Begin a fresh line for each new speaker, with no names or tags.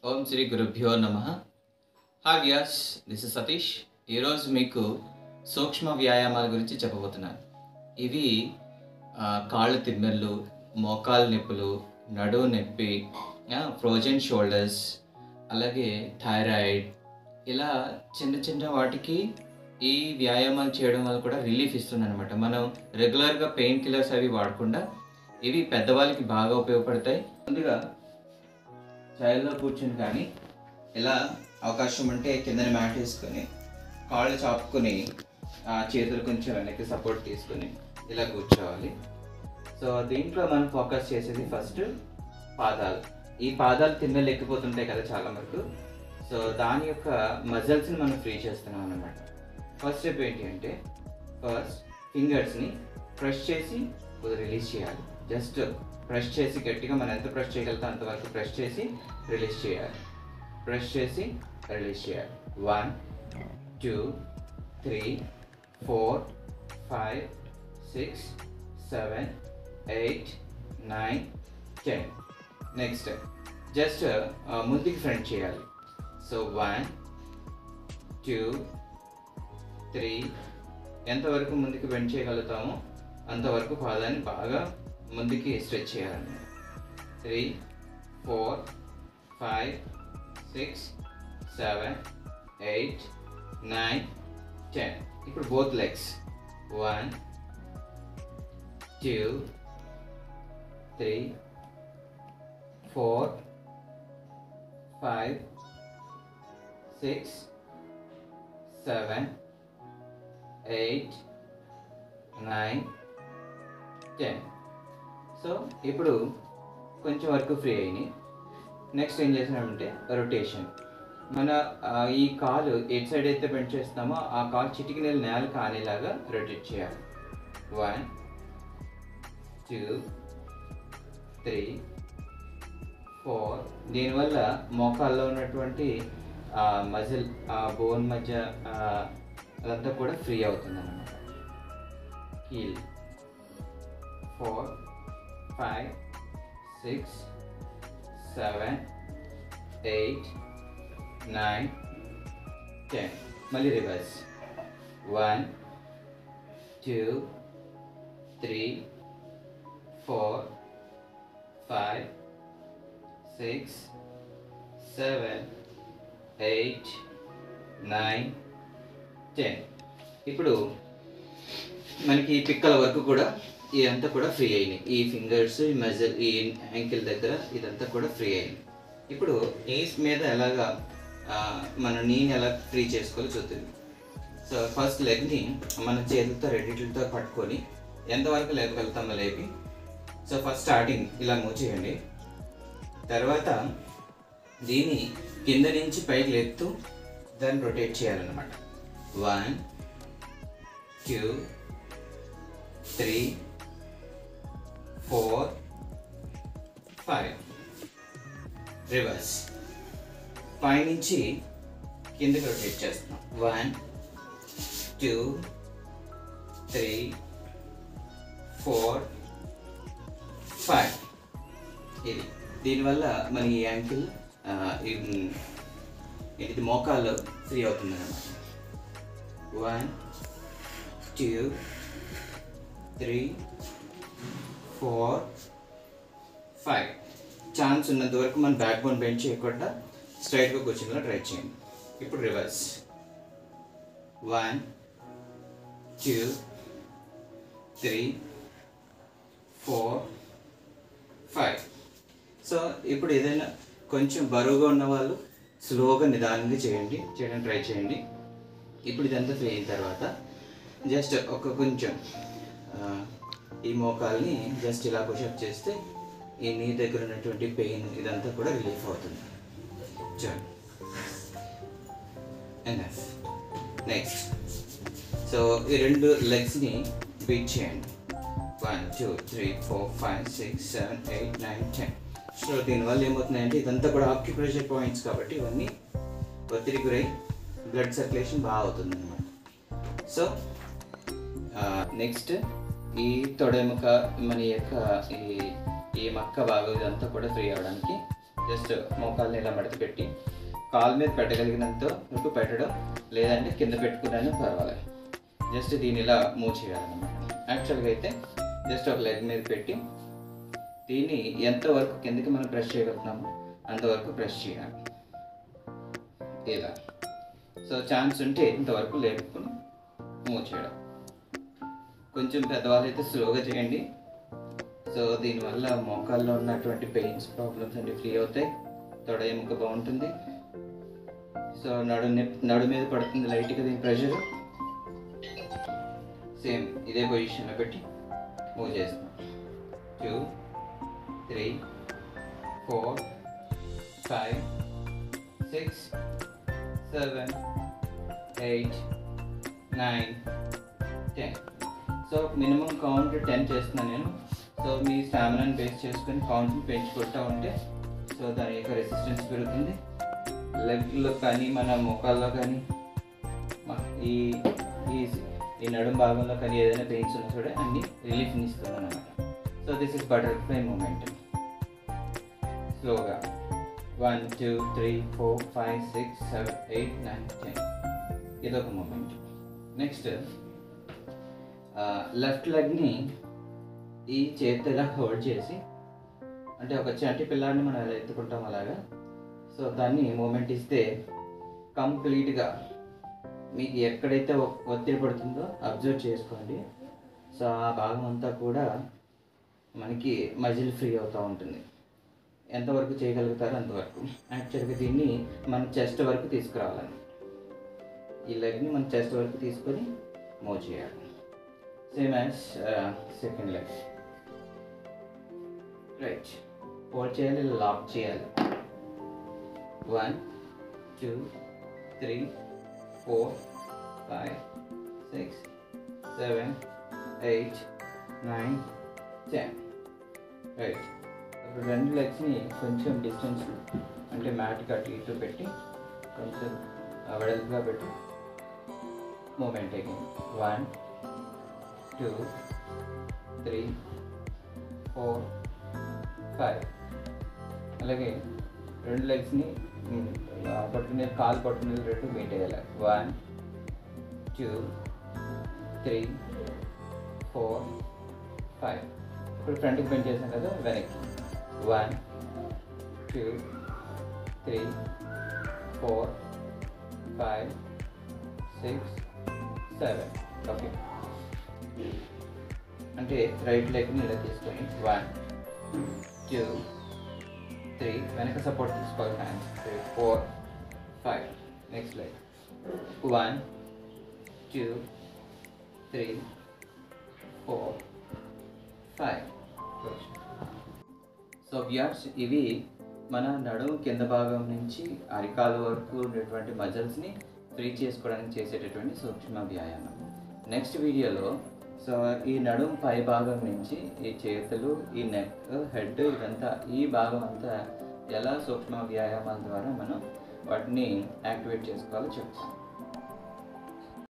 ఓం శ్రీ గురుభ్యో నమః. Hi viewers, this is Satish. ఈరోజు మీకు సూక్ష్మ వ్యాయామాల గురించి చెప్పబోతున్నాను. ఇవి కాళ్ళు తిమ్మెర్లు, మోకాలు నొప్పులు, నడుము నొప్పి, ఫ్రోజన్ షోల్డర్స్, అలాగే థైరాయిడ్, ఇలా చిన్న చిన్న వాటికి ఈ వ్యాయామాలు చేయడం వల్ల కూడా రిలీఫ్ ఇస్తుంది అనమాట. మనం రెగ్యులర్గా పెయిన్ కిల్లర్స్ అవి వాడకుండా ఇవి పెద్దవాళ్ళకి బాగా ఉపయోగపడతాయి. ముందుగా చైర్లో కూర్చుని కానీ ఇలా అవకాశం ఉంటే కిందని మ్యాట్ వేసుకొని కాళ్ళు చాపుకొని చేతులు కొంచెం వెనక్కి సపోర్ట్ తీసుకొని ఇలా కూర్చోవాలి. సో దీంట్లో మనం ఫోకస్ చేసేది ఫస్ట్ పాదాలు. ఈ పాదాలు తిమ్మెలు ఎక్కిపోతుంటాయి కదా చాలా వరకు. సో దాని యొక్క మజిల్స్ని మనం ఫ్రీ చేస్తున్నాం అన్నమాట. ఫస్ట్ స్టెప్ ఏంటి అంటే ఫస్ట్ ఫింగర్స్ని ప్రెస్ చేసి రిలీజ్ చేయాలి. జస్ట్ ప్రెస్ చేసి గట్టిగా మనం ఎంత ప్రెస్ చేయగలుగుతాం అంతవరకు ప్రెస్ చేసి రిలీజ్ చేయాలి. ప్రెస్ చేసి రిలీజ్ చేయాలి. 1 2 3 4 5 6 7 8 9 10. నెక్స్ట్ జస్ట్ ముందుకి ఫ్రంట్ చేయాలి. సో 1 2 3 ఎంతవరకు ముందుకు బెండ్ చేయగలుగుతామో అంతవరకు పాదాన్ని బాగా ముందుకి స్ట్రెచ్ చేయాలన్నమాట. 3 4 5 6 7 8 9 10. ఇప్పుడు బోత్ లెగ్స్ 1 2 3 4 5 6 7 8 9 10. సో ఇప్పుడు కొంచెం వరకు ఫ్రీ అయినాయి. నెక్స్ట్ ఏం చేసినామంటే రొటేషన్. మన ఈ కాలు ఎటు సైడ్ అయితే బెండ్ చేస్తామో ఆ కాలు చిటికి నేల కానేలాగా రొటేట్ చేయాలి. 1 2 3 4. దీనివల్ల మోకాల్లో ఉన్నటువంటి మజిల్ బోన్ మధ్య అదంతా కూడా ఫ్రీ అవుతుంది అన్నమాట. హీల్ 4 5 6 7 8 9 10. మళ్ళీ రివర్స్ 1 2 3 4 5 6 7 8 9 10. ఇప్పుడు మనకి పిక్కల వరకు కూడా ఇదంతా కూడా ఫ్రీ అయినాయి. ఈ ఫింగర్స్, ఈ మజిల్, ఈ యాంకిల్ దగ్గర ఇదంతా కూడా ఫ్రీ అయింది. ఇప్పుడు నీస్ మీద ఎలాగా మన నీని ఎలా ఫ్రీ చేసుకోవాలో చూద్దాం. సో ఫస్ట్ లెగ్ని మన చేతులతో రెండింటితో పట్టుకొని ఎంతవరకు లేపగలుగుతామో లేపి, సో ఫస్ట్ స్టార్టింగ్ ఇలా మూవ్ చేయండి. తర్వాత దీన్ని కింద నుంచి పైకి లేపుతూ దాన్ని రొటేట్ చేయాలన్నమాట. 1 2 3 4 5. రివర్స్ పైనుంచి కిందకి రొటేట్ చేస్తున్నాం. 1 2 3 4 5. ఇది దీనివల్ల మన ఈ యాంకిల్ ఇది మోకాలు ఫ్రీ అవుతుంది అన్నమాట. 1 2 3 4 5. ఛాన్స్ ఉన్నంత వరకు మన బ్యాక్ బోన్ బెండ్ చేయకుండా స్ట్రైట్గా కూర్చునేలా ట్రై చేయండి. ఇప్పుడు రివర్స్ 1 2 3 4 5. సో ఇప్పుడు ఏదైనా కొంచెం బరువుగా ఉన్న వాళ్ళు స్లోగా నిదానంగా చేయడం ట్రై చేయండి. ఇప్పుడు ఇదంతా ఫ్రీ అయిన తర్వాత జస్ట్ కొంచెం ఈ మోకాల్ని జస్ట్ ఇలా పుషప్ చేస్తే ఈ నీ దగ్గర ఉన్నటువంటి పెయిన్ ఇదంతా కూడా రిలీఫ్ అవుతుంది. చూడండి. ఎనఫ్. నెక్స్ట్ సో ఈ రెండు లెగ్స్ని బీట్ చేయండి. 1 2 3 4 5 6 7 8 9 10. సో దీనివల్ల ఏమవుతుందంటే ఇదంతా కూడా ఆక్యుప్రెషర్ పాయింట్స్ కాబట్టి ఇవన్నీ ఒత్తిడి గురై బ్లడ్ సర్క్యులేషన్ బాగా అవుతుంది అన్నమాట. సో నెక్స్ట్ ఈ తొడెముక మన యొక్క ఈ మక్క భాగం ఇదంతా కూడా ఫ్రీ అవ్వడానికి జస్ట్ మోకాల్ని ఇలా మడత పెట్టి కాలు మీద పెట్టగలిగినంత వరకు పెట్టడం, లేదంటే కింద పెట్టుకున్నా పర్వాలేదు. జస్ట్ దీన్ని ఇలా మూవ్ చేయాలన్నమాట. యాక్చువల్గా అయితే జస్ట్ ఒక లెగ్ మీద పెట్టి దీన్ని ఎంతవరకు కిందకి మనం ప్రెస్ చేయగలుగుతున్నామో అంతవరకు ప్రెస్ చేయాలి ఇలా. సో ఛాన్స్ ఉంటే ఇంతవరకు లేపుకొని మూవ్ చేయడం. కొంచెం పెద్దవాళ్ళు అయితే స్లోగా చేయండి. సో దీనివల్ల మోకాల్లో ఉన్నటువంటి పెయిన్స్, ప్రాబ్లమ్స్ అన్ని ఫ్రీ అవుతాయి. తొడ ఎముక బాగుంటుంది. సో నడు మీద పడుతుంది లైట్గా దీని ప్రెషర్. సేమ్ ఇదే పొజిషన్లో పెట్టి మూవ్ చేస్తాం. 2 3 4 5 6 7 8 9 10. సో మినిమం కౌంట్ 10 చేస్తున్నాను నేను. సో మీ స్టామినాని బేస్ చేసుకొని కౌంట్ని పెంచుకుంటూ ఉంటే సో దాని యొక్క రెసిస్టెన్స్ పెరుగుతుంది. లెగ్లో కానీ మన మోకాల్లో కానీ ఈ ఈ నడుము భాగంలో కానీ ఏదైనా పెయిన్స్ ఉన్నా కూడా అన్ని రిలీఫ్ని ఇస్తుంది అన్నమాట. So this is butterfly moment. స్లోగా 1 2 3 4 5 6 7 8 9 10. ఇదొక మూమెంట్. నెక్స్ట్ లెఫ్ట్ లెగ్ని ఈ చేతితో ఇలా హోల్డ్ చేసి, అంటే ఒక చంటి పిల్లాడిని మనం ఎలా ఎత్తుకుంటాం అలాగా. సో దాన్ని మూమెంట్ ఇస్తే కంప్లీట్గా మీకు ఎక్కడైతే ఒత్తిడి పడుతుందో అబ్జర్వ్ చేసుకోండి. సో ఆ భాగం అంతా కూడా మనకి మజిల్ ఫ్రీ అవుతూ ఉంటుంది. ఎంతవరకు చేయగలుగుతారో అంతవరకు. యాక్చువల్గా దీన్ని మన చెస్ట్ వరకు తీసుకురావాలని, ఈ లెగ్ని మన చెస్ట్ వరకు తీసుకొని మూవ్ చేయాలి. Same as second leg. Right, hold చేయాలి, లాక్ చేయాలి. 1 2 3 4 5 6 7 8 9 10. రైట్, ఇప్పుడు రెండు లెగ్స్ని కొంచెం డిస్టెన్స్, అంటే మ్యాట్కి అటు ఇటు పెట్టి కొంచెం వెడల్పుగా పెట్టి మూమెంట్ అయ్యింది. 1 2 3 4 5. అలాగే రెండు లెగ్స్ని పట్టుకునే కాలు పట్టుకునే రెండు మీట్ అయ్యాలి. 1 2 3 4 5. ఇప్పుడు ఫ్రంట్కి బెండ్ చేసాం కదా, వెనక్కి 1 2 3 4 5 6 7. ఓకే, అంటే రైట్ లెగ్ని ఇలా తీసుకొని 1 2 3 వెనక సపోర్ట్ తీసుకోవాలి. Hands 3 4 5. Next leg 1 2 3 4 5. So viewers, ఇవి మన నడుము కింద భాగం నుంచి అరికాల వరకు ఉన్నటువంటి మజిల్స్ని ఫ్రీ చేసుకోవడానికి చేసేటటువంటి సూక్ష్మ వ్యాయామం. నెక్స్ట్ వీడియోలో సో ఈ నడుము పై భాగం నుంచి ఈ చేతులు, ఈ నెక్, హెడ్, ఇదంతా ఈ భాగం అంతా ఎలా సూక్ష్మ వ్యాయామాల ద్వారా మనం వాటిని యాక్టివేట్ చేసుకోవాలో చెప్తాం.